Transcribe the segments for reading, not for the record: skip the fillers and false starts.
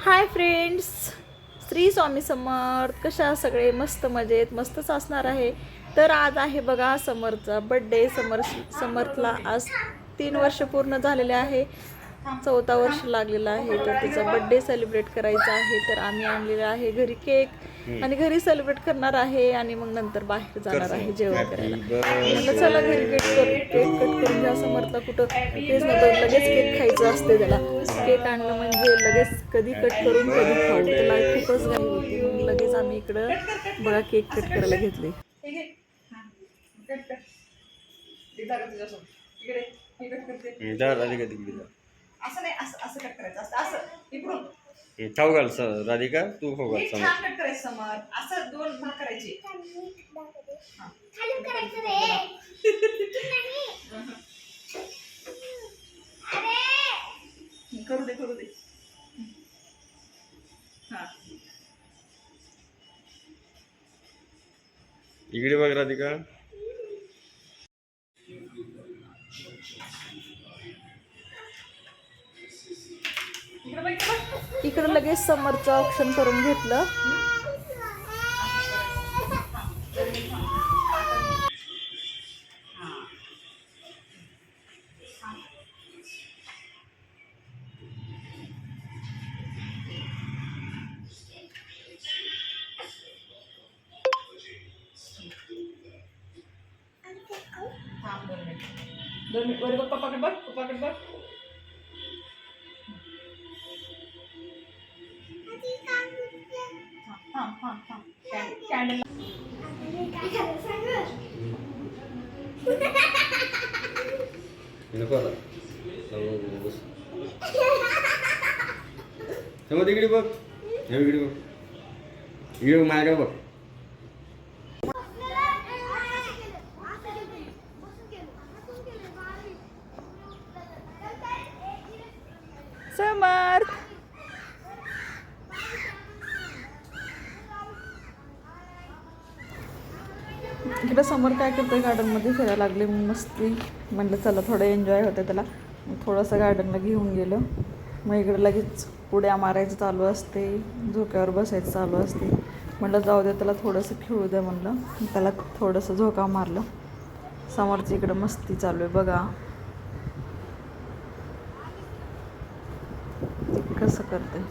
Hi friends, Shri Swami Samarth. कशा सगळे? मस्त मजेत, मस्तच असणार आहे. तर आज आहे बघा समर्थचा बड्डे. समर्थला आज 3 वर्ष पूर्ण झालेले आहे. 4था वर्ष लागलेला आहे. तर तिचा बड्डे सेलिब्रेट करायचा आहे. तर आम्ही आणलेला आहे घरी केक आणि घरी सेलिब्रेट करणार आहे आणि मग नंतर बाहेर जाणार आहे जेवण करायला. म्हटलं चला घरी केक कट करून घ्या. समर्थला कुठं तेच नव्हतं, लगेच केक खायचं असते त्याला. केक आणलं म्हणजे लगेच कधी कट करून कधी खाऊ, त्याला खूपच घाई होती. मग लगेच आम्ही इकडं बघा केक कट करायला घेतले. असं नाही, असं असं कट करायचं असतं, असं इकडून खाऊ घाल राधिका, तू खाऊ घाल. छान कट करायचं समोर, असं 2 भाग करायचे. खाली करायचं रे. अरे करू दे. हा इकडे बघ राधिका. इकडं लगेच समरचं ऑप्शन करून घेतलं. थांब 2 मिनिट वर बघ, पप्पाकडे बघ. थांब कॅन्डल नको आता. समोर इकडे बघ. इकडे बघ. इकडे माझ्याकडे बघ. समर्थ इकडं समोर काय करतोय, गार्डनमध्ये फिरायला लागले. मग मस्ती म्हटलं चला थोडं एन्जॉय होतं त्याला. मग थोडंसं गार्डनला घेऊन गेलो. मग इकडं लगेच उड्या मारायचं चालू असते, झोक्यावर बसायचं चालू असते. म्हटलं जाऊ दे त्याला थोडंसं खेळू द्या म्हणलं. त्याला थोडंसं झोका मारलं. समोरची इकडं मस्ती चालू आहे बघा, ती कसं करते.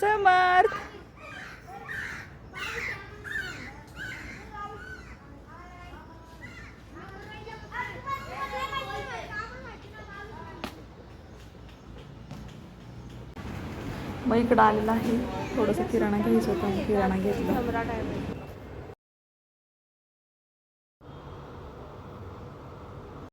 समर्थ मग इकडं आलेला आहे. थोडंसं किराणा घ्यायचं होतं, किराणा घेतला.